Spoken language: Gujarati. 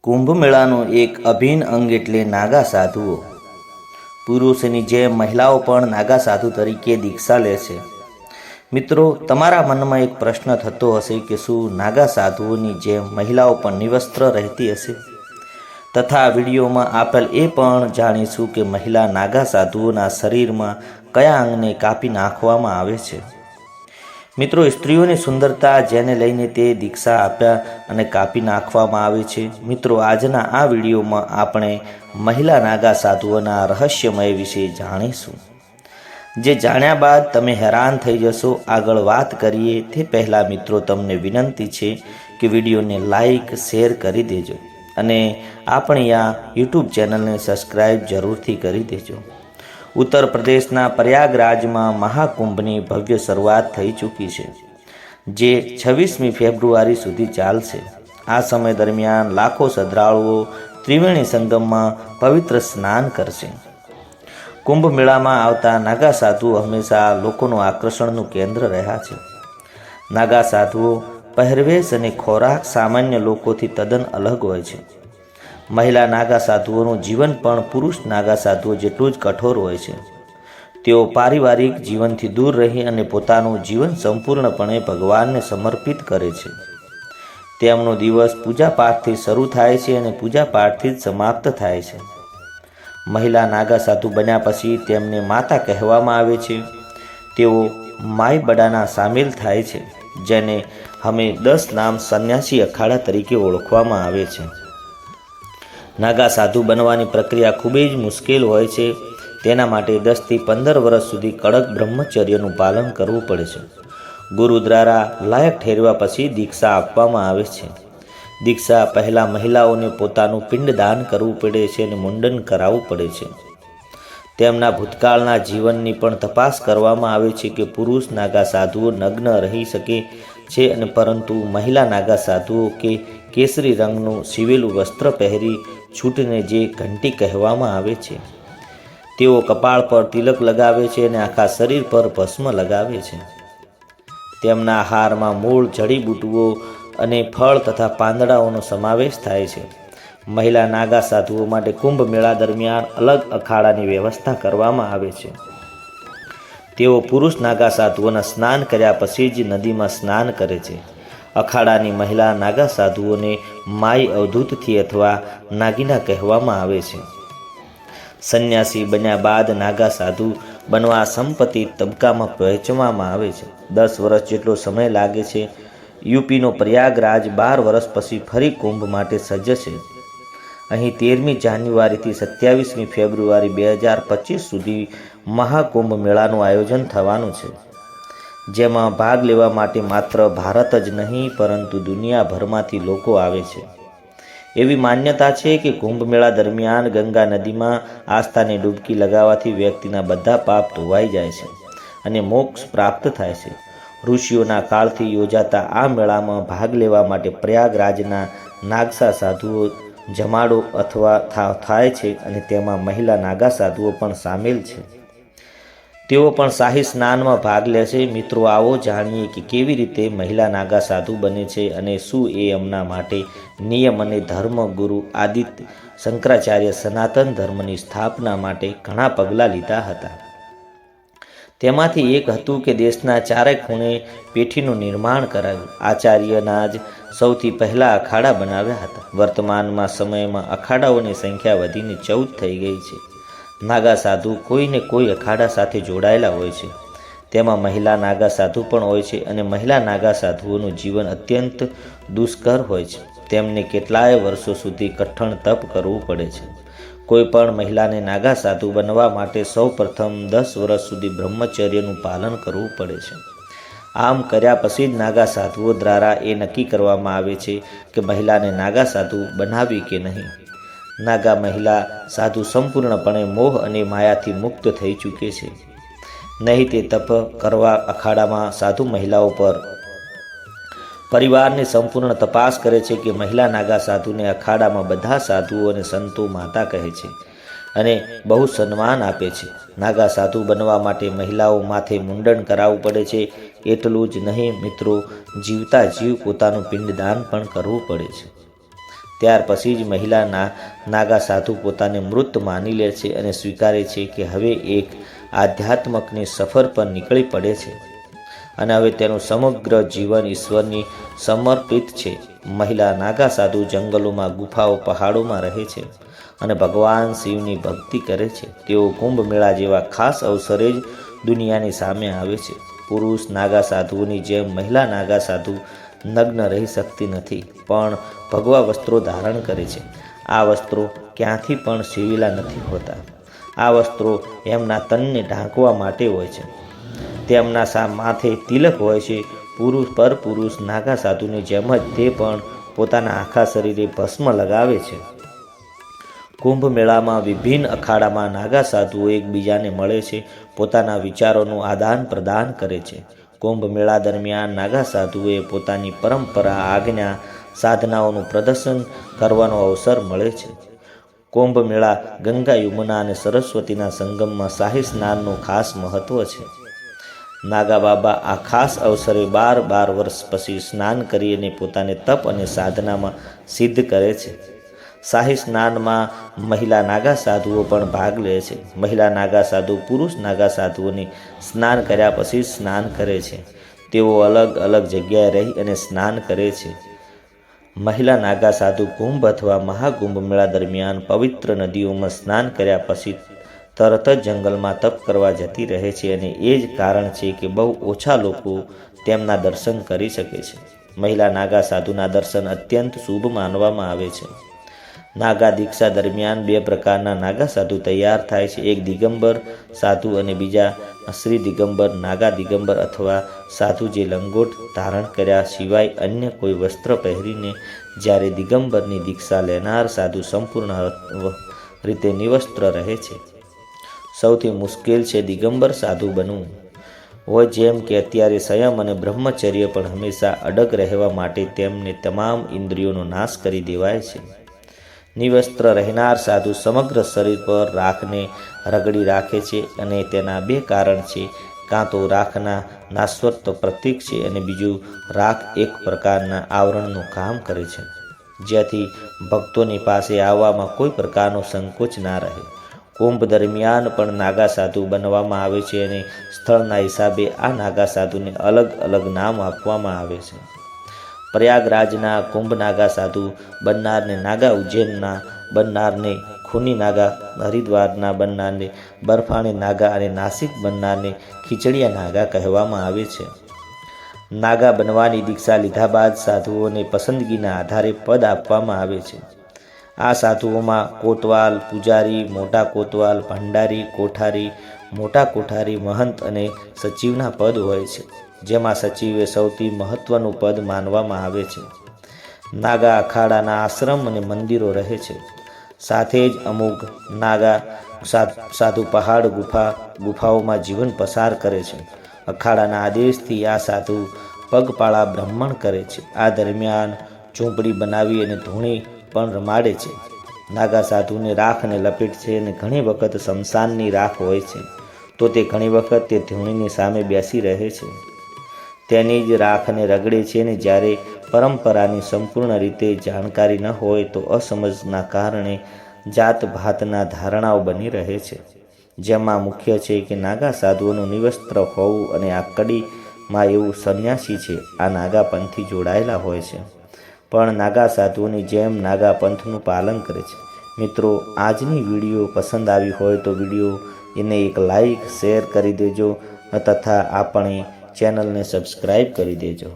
કુંભ મેળાનો એક અભિન્ન અંગ એટલે નાગા સાધુઓ. પુરુષની જેમ મહિલાઓ પણ નાગા સાધુ તરીકે દીક્ષા લે છે. મિત્રો, તમારા મનમાં એક પ્રશ્ન થતો હશે કે શું નાગા સાધુઓની જેમ મહિલાઓ પણ નિવસ્ત્ર રહેતી હશે? તથા આ વિડીયોમાં આપણે એ પણ જાણીશું કે મહિલા નાગા સાધુઓના શરીરમાં કયા અંગને કાપી નાખવામાં આવે છે. મિત્રો, સ્ત્રીઓની સુંદરતા જેને લઈને તે દીક્ષા આપ્યા અને કાપી નાખવામાં આવે છે. મિત્રો, આજના આ વિડીયોમાં આપણે મહિલા નાગા સાધુઓના રહસ્યમય વિશે જાણીશું, જે જાણ્યા બાદ તમે હેરાન થઈ જશો. આગળ વાત કરીએ તે પહેલાં મિત્રો, તમને વિનંતી છે કે વિડીયોને લાઈક શેર કરી દેજો અને આપણી આ યુટ્યુબ ચેનલને સબસ્ક્રાઈબ જરૂરથી કરી દેજો. ઉત્તર પ્રદેશના પ્રયાગરાજમાં મહાકુંભની ભવ્ય શરૂઆત થઈ ચૂકી છે, જે 26મી ફેબ્રુઆરી સુધી ચાલશે. આ સમય દરમિયાન લાખો શ્રદ્ધાળુઓ ત્રિવેણી સંગમમાં પવિત્ર સ્નાન કરશે. કુંભ મેળામાં આવતા નાગા સાધુઓ હંમેશા લોકોનું આકર્ષણનું કેન્દ્ર રહ્યા છે. નાગા સાધુઓ પહેરવેશ અને ખોરાક સામાન્ય લોકોથી તદ્દન અલગ હોય છે. મહિલા નાગા સાધુઓનું જીવન પણ પુરુષ નાગા સાધુઓ જેટલું જ કઠોર હોય છે. તેઓ પારિવારિક જીવનથી દૂર રહી અને પોતાનું જીવન સંપૂર્ણપણે ભગવાનને સમર્પિત કરે છે. તેમનો દિવસ પૂજાપાઠથી શરૂ થાય છે અને પૂજાપાઠથી જ સમાપ્ત થાય છે. મહિલા નાગા સાધુ બન્યા પછી તેમને માતા કહેવામાં આવે છે. તેઓ માય બડાના સામેલ થાય છે, જેને અમે 10 નામ સંન્યાસી અખાડા તરીકે ઓળખવામાં આવે છે. નાગા સાધુ બનવાની પ્રક્રિયા ખૂબ જ મુશ્કેલ હોય છે. તેના માટે 10 થી 15 વર્ષ સુધી કડક બ્રહ્મચર્યનું પાલન કરવું પડે છે. ગુરુ દ્વારા લાયક ઠેરવા પછી દીક્ષા આપવામાં આવે છે. દીક્ષા પહેલાં મહિલાઓને પોતાનું પિંડદાન કરવું પડે છે અને મુંડન કરાવવું પડે છે. તેમના ભૂતકાળના જીવનની પણ તપાસ કરવામાં આવે છે કે પુરુષ નાગા સાધુઓ નગ્ન રહી શકે છે, અને પરંતુ મહિલા નાગા સાધુઓ કે કેસરી રંગનું સીવેલું વસ્ત્ર પહેરી છૂટને જે ઘંટી કહેવામાં આવે છે. તેઓ કપાળ પર તિલક લગાવે છે અને આખા શરીર પર ભસ્મ લગાવે છે. તેમના આહારમાં મૂળ, જડીબુટ્ટીઓ અને ફળ તથા પાંદડાઓનો સમાવેશ થાય છે. મહિલા નાગા સાધુઓ માટે કુંભ મેળા દરમિયાન અલગ અખાડાની વ્યવસ્થા કરવામાં આવે છે. તેઓ પુરુષ નાગા સાધુઓના સ્નાન કર્યા પછી જ નદીમાં સ્નાન કરે છે. અખાડાની મહિલા નાગા સાધુઓને માઈ અવધૂતથી અથવા નાગિના કહેવામાં આવે છે. સંન્યાસી બન્યા બાદ નાગા સાધુ બનવા સંપત્તિ તબક્કામાં વહેંચવામાં આવે છે. 10 વર્ષ જેટલો સમય લાગે છે. યુપીનો પ્રયાગરાજ 12 વર્ષ પછી ફરી કુંભ માટે સજ્જ છે. અહીં 13મી જાન્યુઆરીથી 27મી ફેબ્રુઆરી 2025 સુધી મહાકુંભ મેળાનું આયોજન થવાનું છે, જેમાં ભાગ લેવા માટે માત્ર ભારત જ નહીં પરંતુ દુનિયાભરમાંથી લોકો આવે છે. એવી માન્યતા છે કે કુંભ મેળા દરમિયાન ગંગા નદીમાં આસ્થાની ડૂબકી લગાવવાથી વ્યક્તિના બધા પાપ ધોવાઈ જાય છે અને મોક્ષ પ્રાપ્ત થાય છે. ઋષિઓના કાળથી યોજાતા આ મેળામાં ભાગ લેવા માટે પ્રયાગરાજના નાગા સાધુઓ જમાડો અથવા થાય છે અને તેમાં મહિલા નાગા સાધુઓ પણ સામેલ છે. તેઓ પણ શાહી સ્નાનમાં ભાગ લે છે. મિત્રો, આવો જાણીએ કે કેવી રીતે મહિલા નાગા સાધુ બને છે અને શું એ એમના માટે નિયમ અને ધર્મ. ગુરુ આદિત્ય શંકરાચાર્ય સનાતન ધર્મની સ્થાપના માટે ઘણા પગલાં લીધા હતા. તેમાંથી એક હતું કે દેશના ચારે ખૂણે પેઠીનું નિર્માણ કરાયું. આચાર્યના જ સૌથી પહેલા અખાડા બનાવ્યા હતા. વર્તમાનમાં સમયમાં અખાડાઓની સંખ્યા વધીને 14 થઈ ગઈ છે. નાગા સાધુ કોઈને કોઈ અખાડા સાથે જોડાયેલા હોય છે. તેમાં મહિલા નાગા સાધુ પણ હોય છે અને મહિલા નાગા સાધુઓનું જીવન અત્યંત દુષ્કર હોય છે. તેમને કેટલાય વર્ષો સુધી કઠણ તપ કરવું પડે છે. કોઈ પણ મહિલાને નાગા સાધુ બનવા માટે સૌપ્રથમ 10 વર્ષ સુધી બ્રહ્મચર્યનું પાલન કરવું પડે છે. આમ કર્યા પછી જ નાગા સાધુઓ દ્વારા એ નક્કી કરવામાં આવે છે કે મહિલાને નાગા સાધુ બનાવવી કે નહીં. નાગા મહિલા સાધુ સંપૂર્ણપણે મોહ અને માયાથી મુક્ત થઈ ચૂકે છે. નહીં તે તપ કરવા અખાડામાં સાધુ મહિલાઓ પર પરિવારની સંપૂર્ણ તપાસ કરે છે કે મહિલા નાગા સાધુને અખાડામાં બધા સાધુઓ અને સંતો માતા કહે છે અને બહુ સન્માન આપે છે. નાગા સાધુ બનવા માટે મહિલાઓ માથે મુંડન કરાવવું પડે છે. એટલું જ નહીં મિત્રો, જીવતા જીવ પોતાનું પિંડદાન પણ કરવું પડે છે. ત્યાર પછી જ મહિલા નાગા સાધુ પોતાને મૃત માની લે છે અને સ્વીકારે છે કે હવે એક આધ્યાત્મકની સફર પર નીકળી પડે છે અને હવે તેનું સમગ્ર જીવન ઈશ્વરની સમર્પિત છે. મહિલા નાગા સાધુ જંગલોમાં, ગુફાઓ, પહાડોમાં રહે છે અને ભગવાન શિવની ભક્તિ કરે છે. તેઓ કુંભ મેળા જેવા ખાસ અવસરે જ દુનિયાની સામે આવે છે. પુરુષ નાગા સાધુઓની જેમ મહિલા નાગા સાધુ નગ્ન રહી શકતી નથી, પણ ભગવા વસ્ત્રો ધારણ કરે છે. આ વસ્ત્રો ક્યાંથી પણ સીવેલા નથી હોતા. આ વસ્ત્રો એમના તનને ઢાંકવા માટે હોય છે. તેમના માથે તિલક હોય છે. પુરુષ નાગા સાધુની જેમ જ તે પણ પોતાના આખા શરીરે ભસ્મ લગાવે છે. કુંભ મેળામાં વિભિન્ન અખાડામાં નાગા સાધુઓ એકબીજાને મળે છે, પોતાના વિચારોનું આદાન પ્રદાન કરે છે. કુંભ મેળા દરમિયાન નાગા સાધુઓએ પોતાની પરંપરા, આજ્ઞા, સાધનાઓનું પ્રદર્શન કરવાનો અવસર મળે છે. કુંભ મેળા ગંગા, યમુના અને સરસ્વતીના સંગમમાં શાહી સ્નાનનું ખાસ મહત્વ છે. નાગા બાબા આ ખાસ અવસરે 12 વર્ષ પછી સ્નાન કરીને પોતાને તપ અને સાધનામાં સિદ્ધ કરે છે. શાહી સ્નાનમાં મહિલા નાગા સાધુઓ પણ ભાગ લે છે. મહિલા નાગા સાધુ પુરુષ નાગા સાધુઓને સ્નાન કર્યા પછી સ્નાન કરે છે. તેઓ અલગ અલગ જગ્યાએ રહી અને સ્નાન કરે છે. મહિલા નાગા સાધુ કુંભ અથવા મહાકુંભ મેળા દરમિયાન પવિત્ર નદીઓમાં સ્નાન કર્યા પછી તરત જ જંગલમાં તપ કરવા જતી રહે છે અને એ જ કારણ છે કે બહુ ઓછા લોકો તેમના દર્શન કરી શકે છે. મહિલા નાગા સાધુના દર્શન અત્યંત શુભ માનવામાં આવે છે. નાગા દીક્ષા દરમિયાન 2 પ્રકારના નાગા સાધુ તૈયાર થાય છે. એક દિગંબર સાધુ અને બીજા શ્રી દિગંબર. નાગા દિગંબર અથવા સાધુ જે લંગોટ ધારણ કર્યા સિવાય અન્ય કોઈ વસ્ત્ર પહેરીને, જ્યારે દિગંબરની દીક્ષા લેનાર સાધુ સંપૂર્ણ રીતે નિવસ્ત્ર રહે છે. સૌથી મુશ્કેલ છે દિગંબર સાધુ બનવું હોય, જેમ કે અત્યારે સંયમ અને બ્રહ્મચર્ય પણ હંમેશા અડગ રહેવા માટે તેમને તમામ ઇન્દ્રિયોનો નાશ કરી દેવાય છે. નિવસ્ત્ર રહેનાર સાધુ સમગ્ર શરીર પર રાખને રગડી રાખે છે અને તેના 2 કારણ છે. કાં તો રાખના નાશવંત પ્રતીક છે અને બીજું રાખ એક પ્રકારના આવરણનું કામ કરે છે, જેથી ભક્તોની પાસે આવવામાં કોઈ પ્રકારનો સંકોચ ના રહે. કુંભ દરમિયાન પણ નાગા સાધુ બનવામાં આવે છે અને સ્થળના હિસાબે આ નાગા સાધુને અલગ અલગ નામ આપવામાં આવે છે. પ્રયાગરાજના કુંભ નાગા સાધુ બનનારને નાગા, ઉજ્જૈનના બનનારને ખૂની નાગા, હરિદ્વારના બનનારને બર્ફાણી નાગા અને નાસિક બનનારને ખીચડીયા નાગા કહેવામાં આવે છે. નાગા બનવાની દીક્ષા લીધા બાદ સાધુઓને પસંદગીના આધારે પદ આપવામાં આવે છે. આ સાધુઓમાં કોતવાલ, પૂજારી, મોટા કોતવાલ, ભંડારી, કોઠારી, મોટા કોઠારી, મહંત અને સચિવના પદ હોય છે, જેમાં સચિવ એ સૌથી મહત્વનું પદ માનવામાં આવે છે. નાગા અખાડાના આશ્રમ અને મંદિરો રહે છે. સાથે જ અમુક નાગા સાધુ પહાડ, ગુફાઓમાં જીવન પસાર કરે છે. અખાડાના આદેશથી આ સાધુ પગપાળા ભ્રમણ કરે છે. આ દરમિયાન ઝૂંપડી બનાવી અને ધૂણી પણ રમાડે છે. નાગા સાધુને રાખને લપેટ છે અને ઘણી વખત શમશાનની રાખ હોય છે, તો તે ઘણી વખત તે ધૂણીની સામે બેસી રહે છે, તેની જ રાખને રગડે છે અને જ્યારે પરંપરાની સંપૂર્ણ રીતે જાણકારી ન હોય તો અસમજના કારણે જાત ભાતના ધારણાઓ બની રહે છે, જેમાં મુખ્ય છે કે નાગા સાધુઓનું નિવસ્ત્ર હોવું અને આ કડીમાં એવું સંન્યાસી છે આ નાગા પંથથી જોડાયેલા હોય છે, પણ નાગા સાધુઓની જેમ નાગા પંથનું પાલન કરે છે. મિત્રો, આજની વિડીયો પસંદ આવી હોય તો વિડીયોને એક લાઈક, શેર કરી દેજો તથા આપણી ચેનલને સબસ્ક્રાઈબ કરી દેજો.